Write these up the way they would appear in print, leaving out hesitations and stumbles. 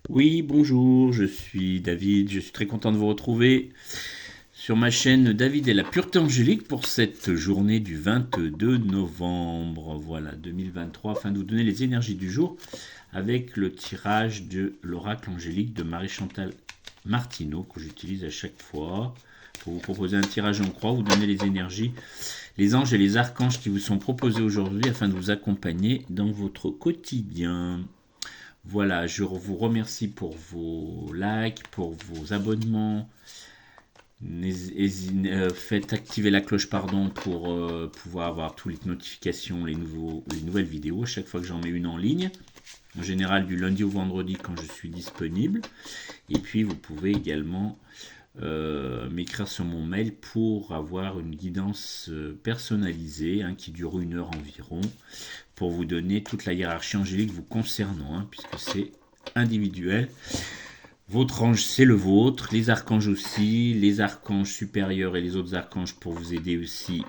Oui, bonjour, je suis David, je suis très content de vous retrouver sur ma chaîne David et la pureté angélique pour cette journée du 22 novembre, voilà, 2023, afin de vous donner les énergies du jour avec le tirage de l'oracle angélique de Marie-Chantal Martineau que j'utilise à chaque fois pour vous proposer un tirage en croix, vous donner les énergies, les anges et les archanges qui vous sont proposés aujourd'hui afin de vous accompagner dans votre quotidien. Voilà, je vous remercie pour vos likes, pour vos abonnements. Faites activer la cloche pour pouvoir avoir toutes les notifications, les nouvelles vidéos chaque fois que j'en mets une en ligne. En général du lundi au vendredi quand je suis disponible. Et puis vous pouvez également m'écrire sur mon mail pour avoir une guidance personnalisée qui dure 1 heure environ pour vous donner toute la hiérarchie angélique vous concernant, puisque c'est individuel. Votre ange, c'est le vôtre, les archanges aussi, les archanges supérieurs et les autres archanges pour vous aider aussi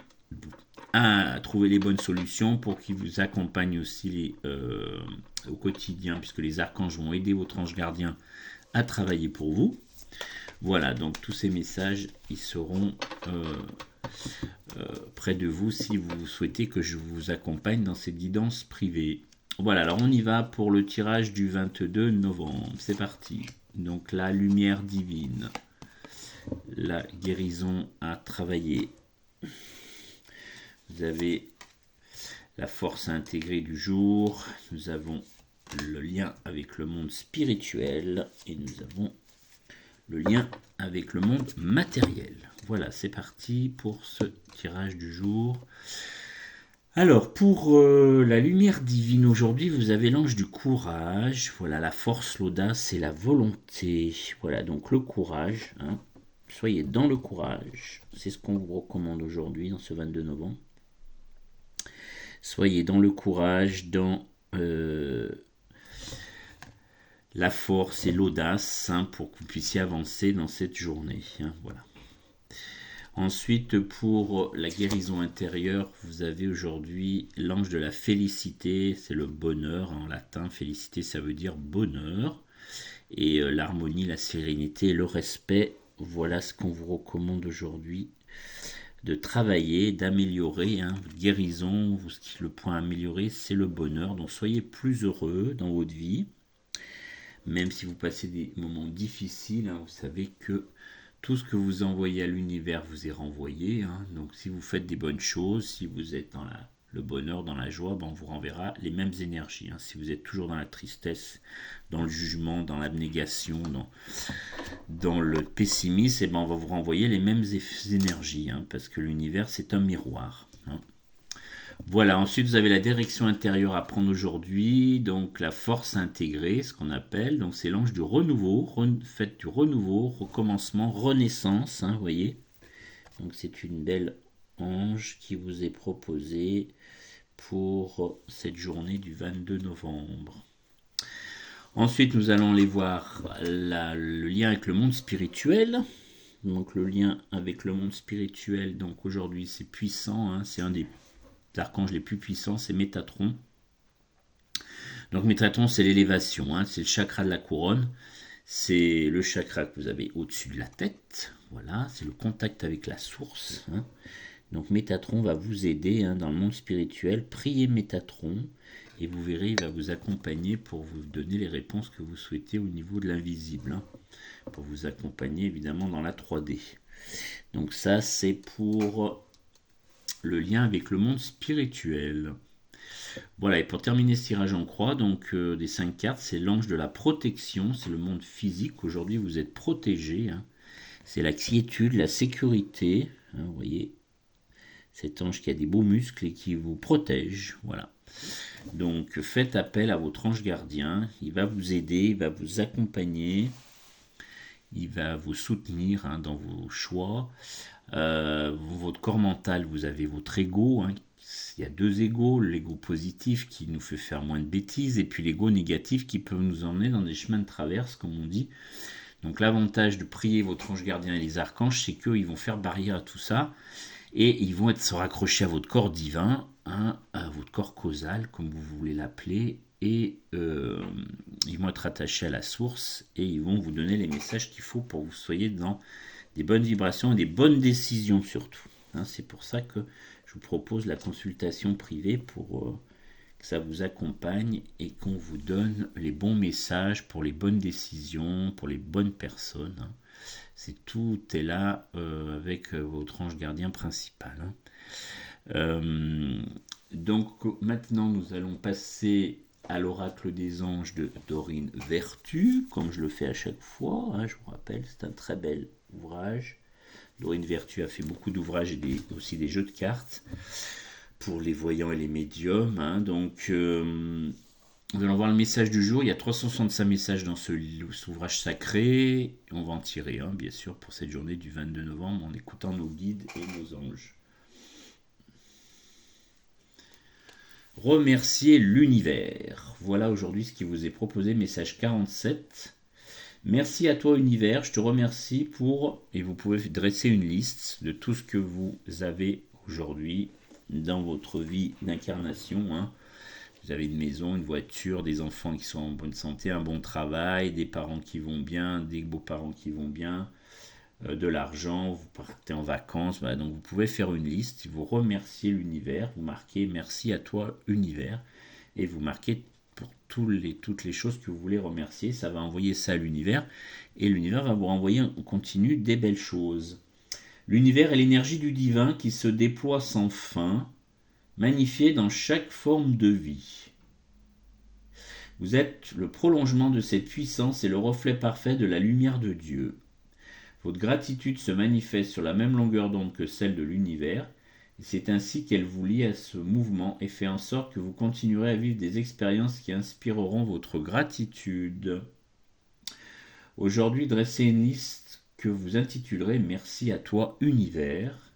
à trouver les bonnes solutions, pour qu'ils vous accompagnent aussi au quotidien, puisque les archanges vont aider votre ange gardien à travailler pour vous. Voilà, donc tous ces messages, ils seront près de vous si vous souhaitez que je vous accompagne dans cette guidance privée. Voilà, alors on y va pour le tirage du 22 novembre. C'est parti. Donc la lumière divine, la guérison à travailler. Vous avez la force à intégrer du jour. Nous avons le lien avec le monde spirituel et nous avons le lien avec le monde matériel. Voilà, c'est parti pour ce tirage du jour. Alors, pour la lumière divine aujourd'hui, vous avez l'ange du courage. Voilà, la force, l'audace et la volonté. Voilà, donc le courage. Soyez dans le courage. C'est ce qu'on vous recommande aujourd'hui, dans ce 22 novembre. Soyez dans le courage, dans la force et l'audace pour que vous puissiez avancer dans cette journée. Voilà. Ensuite, pour la guérison intérieure, vous avez aujourd'hui l'ange de la félicité, c'est le bonheur en latin. Félicité, ça veut dire bonheur. Et l'harmonie, la sérénité et le respect, voilà ce qu'on vous recommande aujourd'hui de travailler, d'améliorer. Guérison, le point à améliorer, c'est le bonheur. Donc soyez plus heureux dans votre vie. Même si vous passez des moments difficiles, vous savez que tout ce que vous envoyez à l'univers vous est renvoyé. Donc si vous faites des bonnes choses, si vous êtes dans le bonheur, dans la joie, on vous renverra les mêmes énergies. Si vous êtes toujours dans la tristesse, dans le jugement, dans l'abnégation, dans le pessimisme, on va vous renvoyer les mêmes énergies. Parce que l'univers, c'est un miroir. Voilà, ensuite vous avez la direction intérieure à prendre aujourd'hui, donc la force intégrée, ce qu'on appelle, donc c'est l'ange du renouveau, faites du renouveau, recommencement, renaissance, vous voyez. Donc c'est une belle ange qui vous est proposée pour cette journée du 22 novembre. Ensuite nous allons aller voir le lien avec le monde spirituel. Donc le lien avec le monde spirituel, donc aujourd'hui c'est puissant, c'est un des archanges les plus puissants, c'est Métatron. Donc Métatron, c'est l'élévation, c'est le chakra de la couronne, c'est le chakra que vous avez au-dessus de la tête, voilà, c'est le contact avec la source. Donc Métatron va vous aider dans le monde spirituel. Priez Métatron et vous verrez, il va vous accompagner pour vous donner les réponses que vous souhaitez au niveau de l'invisible, pour vous accompagner évidemment dans la 3D. Donc ça, c'est pour le lien avec le monde spirituel. Voilà, et pour terminer ce tirage en croix, donc des 5 cartes, c'est l'ange de la protection, c'est le monde physique. Aujourd'hui, vous êtes protégé. C'est la quiétude, la sécurité. Vous voyez, cet ange qui a des beaux muscles et qui vous protège. Voilà. Donc, faites appel à votre ange gardien. Il va vous aider, il va vous accompagner. Il va vous soutenir dans vos choix. Votre corps mental, vous avez votre ego. Il y a 2 égos, l'ego positif qui nous fait faire moins de bêtises et puis l'ego négatif qui peut nous emmener dans des chemins de traverse, comme on dit. Donc l'avantage de prier votre ange gardien et les archanges, c'est qu'ils vont faire barrière à tout ça et ils vont se raccrocher à votre corps divin, à votre corps causal, comme vous voulez l'appeler, et ils vont être attachés à la source et ils vont vous donner les messages qu'il faut pour que vous soyez dans des bonnes vibrations et des bonnes décisions surtout. C'est pour ça que je vous propose la consultation privée pour que ça vous accompagne et qu'on vous donne les bons messages pour les bonnes décisions, pour les bonnes personnes. Tout est là avec votre ange gardien principal. Donc maintenant nous allons passer à l'oracle des anges de Dorine Vertu, comme je le fais à chaque fois. Je vous rappelle, c'est un très bel ouvrage. Dorine Vertu a fait beaucoup d'ouvrages et aussi des jeux de cartes pour les voyants et les médiums. Donc nous allons voir le message du jour. Il y a 365 messages dans cet ouvrage sacré. On va en tirer un, bien sûr, pour cette journée du 22 novembre en écoutant nos guides et nos anges. Remercier l'univers. Voilà aujourd'hui ce qui vous est proposé, message 47. Merci à toi univers, je te remercie pour, et vous pouvez dresser une liste de tout ce que vous avez aujourd'hui dans votre vie d'incarnation. Vous avez une maison, une voiture, des enfants qui sont en bonne santé, un bon travail, des parents qui vont bien, des beaux-parents qui vont bien, de l'argent, vous partez en vacances. Donc vous pouvez faire une liste, vous remerciez l'univers, vous marquez merci à toi univers, et vous marquez pour toutes les choses que vous voulez remercier. Ça va envoyer ça à l'univers, et l'univers va vous renvoyer en continu des belles choses. L'univers est l'énergie du divin qui se déploie sans fin, magnifiée dans chaque forme de vie. Vous êtes le prolongement de cette puissance et le reflet parfait de la lumière de Dieu. Votre gratitude se manifeste sur la même longueur d'onde que celle de l'univers, et c'est ainsi qu'elle vous lie à ce mouvement et fait en sorte que vous continuerez à vivre des expériences qui inspireront votre gratitude. Aujourd'hui, dressez une liste que vous intitulerez « Merci à toi, univers »,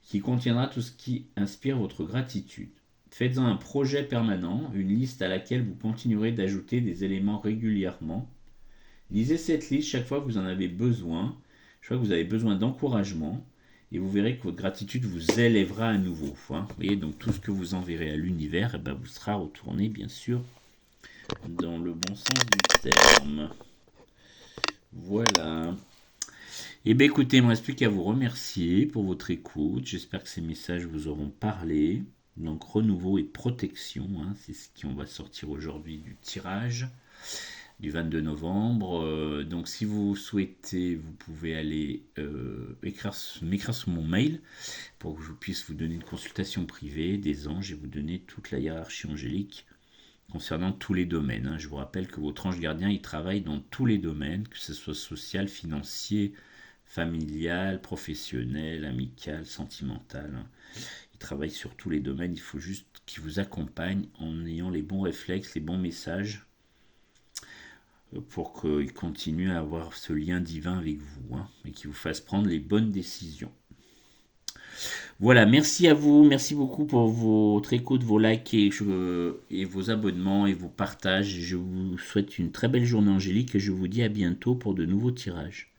qui contiendra tout ce qui inspire votre gratitude. Faites-en un projet permanent, une liste à laquelle vous continuerez d'ajouter des éléments régulièrement. Lisez cette liste chaque fois que vous en avez besoin. Je crois que vous avez besoin d'encouragement et vous verrez que votre gratitude vous élèvera à nouveau. Vous voyez, donc tout ce que vous enverrez à l'univers vous sera retourné, bien sûr, dans le bon sens du terme. Voilà. Écoutez, il ne me reste plus qu'à vous remercier pour votre écoute. J'espère que ces messages vous auront parlé. Donc renouveau et protection, c'est ce qu'on va sortir aujourd'hui du tirage du 22 novembre. Donc si vous souhaitez, vous pouvez aller m'écrire sur mon mail pour que je puisse vous donner une consultation privée des anges et vous donner toute la hiérarchie angélique concernant tous les domaines. Je vous rappelle que votre ange gardien, il travaille dans tous les domaines, que ce soit social, financier, familial, professionnel, amical, sentimental. Il travaille sur tous les domaines, il faut juste qu'il vous accompagne en ayant les bons réflexes, les bons messages, pour qu'il continue à avoir ce lien divin avec vous, et qu'il vous fasse prendre les bonnes décisions. Voilà, merci à vous, merci beaucoup pour votre écoute, vos likes et vos abonnements et vos partages. Je vous souhaite une très belle journée angélique et je vous dis à bientôt pour de nouveaux tirages.